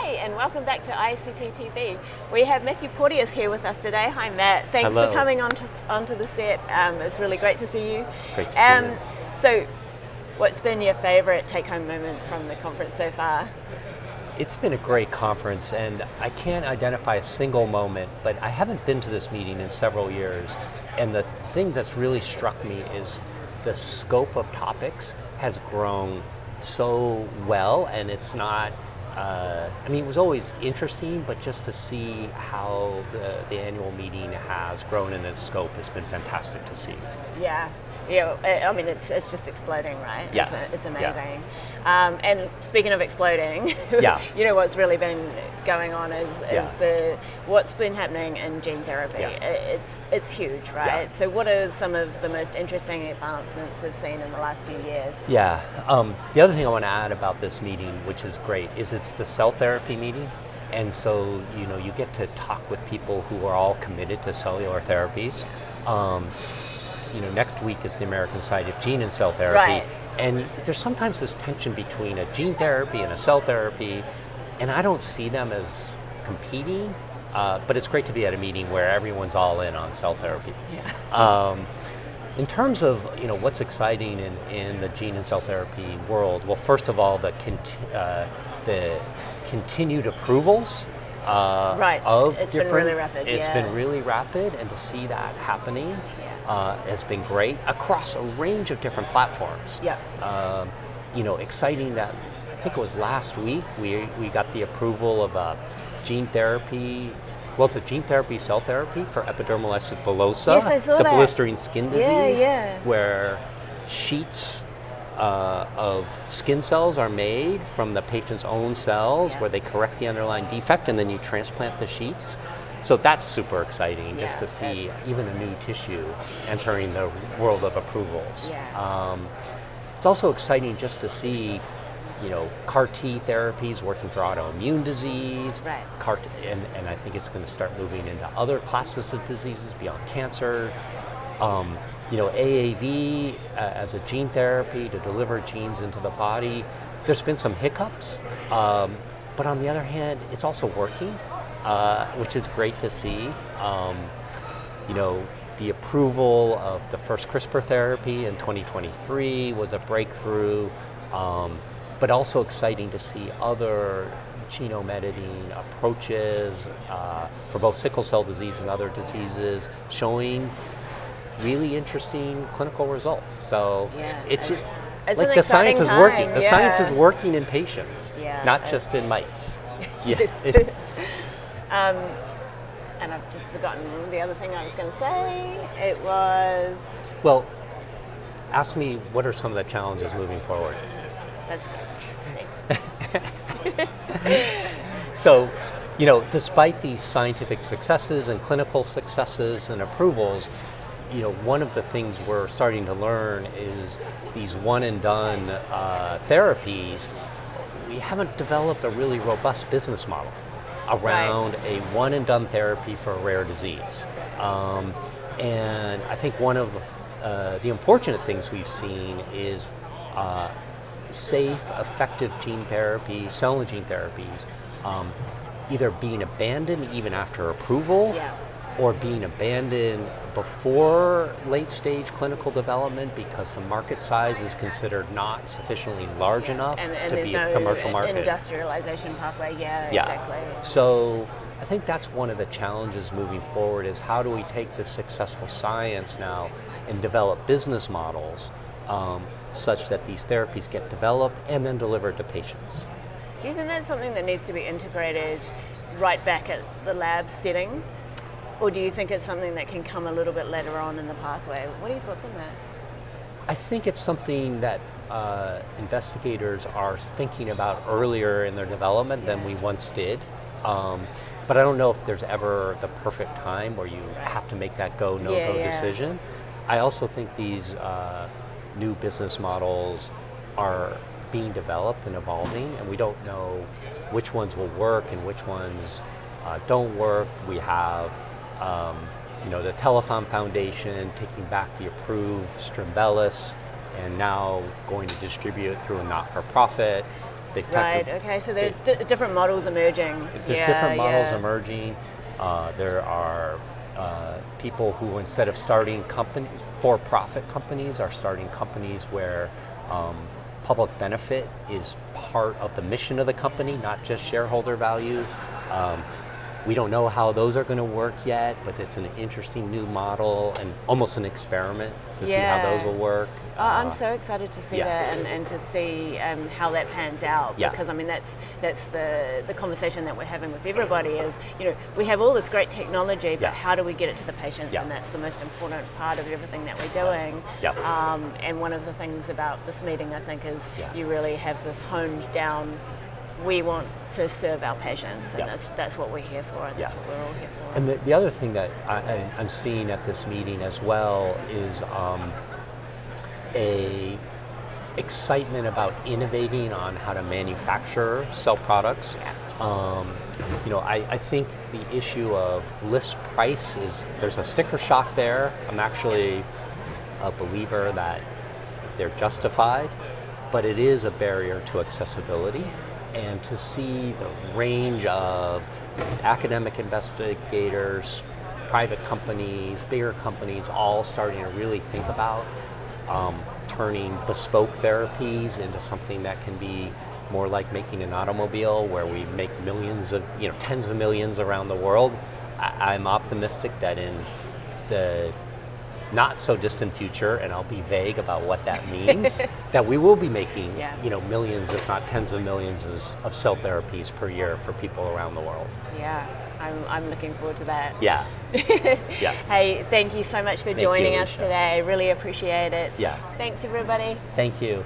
Hi, and welcome back to ISCT TV. We have Matt Porteus here with us today. Hi, Matt. Thanks Hello. for coming onto the set. It's really great to see you. Great to see you. So, what's been your favourite take-home moment from the conference so far? It's been a great conference, and I can't identify a single moment, but I haven't been to this meeting in several years, and the thing that's really struck me is the scope of topics has grown so well, and it's not, it was always interesting, but just to see how the annual meeting has grown in its scope has been fantastic to see. Yeah, it's just exploding, right? Yeah. It's amazing. And speaking of exploding, Yeah. What's really been going on is what's been happening in gene therapy. Yeah. It's huge, right? Yeah. So what are some of the most interesting advancements we've seen in the last few years? Yeah. The other thing I want to add about this meeting, which is great, is it's the cell therapy meeting. And so, you get to talk with people who are all committed to cellular therapies. Next week is the American Society of Gene and Cell Therapy. Right. And there's sometimes this tension between a gene therapy and a cell therapy, and I don't see them as competing, but it's great to be at a meeting where everyone's all in on cell therapy. Yeah. In terms of what's exciting in the gene and cell therapy world, well, first of all, the continued approvals of it's different. been really rapid. It's been really rapid, and to see that happening has been great across a range of different platforms. Yeah. Exciting that I think it was last week we got the approval of a gene therapy. Well, it's a gene therapy, cell therapy for epidermolysis bullosa, Yes, I saw the that. blistering skin disease, Yeah. where sheets of skin cells are made from the patient's own cells, where they correct the underlying defect, and then you transplant the sheets. So that's super exciting, just to see even a new tissue entering the world of approvals. Yeah. It's also exciting just to see, CAR T therapies working for autoimmune disease. Right. And I think it's going to start moving into other classes of diseases beyond cancer. AAV as a gene therapy to deliver genes into the body. There's been some hiccups, but on the other hand, it's also working. Which is great to see. The approval of the first CRISPR therapy in 2023 was a breakthrough, but also exciting to see other genome editing approaches for both sickle cell disease and other diseases showing really interesting clinical results. So it's just like the science is working. The science is working in patients, not just in mice. Yes. And I've just forgotten the other thing I was going to say. It was... Well, ask me what are some of the challenges moving forward. That's good. So, despite these scientific successes and clinical successes and approvals, one of the things we're starting to learn is these one and done therapies. We haven't developed a really robust business model around a one-and-done therapy for a rare disease. And I think one of the unfortunate things we've seen is safe, effective gene therapy, cell and gene therapies, either being abandoned even after approval, or being abandoned before late-stage clinical development because the market size is considered not sufficiently large enough to be a commercial market. Industrialization pathway, exactly. So I think that's one of the challenges moving forward is how do we take this successful science now and develop business models such that these therapies get developed and then delivered to patients. Do you think that's something that needs to be integrated right back at the lab setting? Or do you think it's something that can come a little bit later on in the pathway? What are your thoughts on that? I think it's something that investigators are thinking about earlier in their development than we once did. But I don't know if there's ever the perfect time where you have to make that go, no-go decision. I also think these new business models are being developed and evolving, and we don't know which ones will work and which ones don't work. We have the Telethon Foundation taking back the approved Strimbelis and now going to distribute it through a not-for-profit. They've tacked Right. Okay. So there's different models emerging. There's different models emerging. There are people who, instead of starting for-profit companies, are starting companies where public benefit is part of the mission of the company, not just shareholder value. We don't know how those are going to work yet, but it's an interesting new model and almost an experiment to see how those will work. I'm so excited to see that and to see how that pans out, because I mean that's the conversation that we're having with everybody is, we have all this great technology, but how do we get it to the patients? And that's the most important part of everything that we're doing. And one of the things about this meeting, I think, is you really have this honed down. We want to serve our patients, and that's what we're here for, and that's what we're all here for. And the other thing that I'm seeing at this meeting as well is a excitement about innovating on how to manufacture cell products. I think the issue of list price there's a sticker shock there. I'm actually a believer that they're justified, but it is a barrier to accessibility. And to see the range of academic investigators, private companies, bigger companies, all starting to really think about turning bespoke therapies into something that can be more like making an automobile, where we make tens of millions around the world. I'm optimistic that in the not so distant future, and I'll be vague about what that means, that we will be making millions, if not tens of millions of cell therapies per year for people around the world. Yeah, I'm looking forward to that. Yeah. Hey, thank you so much for joining us today. Really appreciate it. Yeah. Thanks, everybody. Thank you.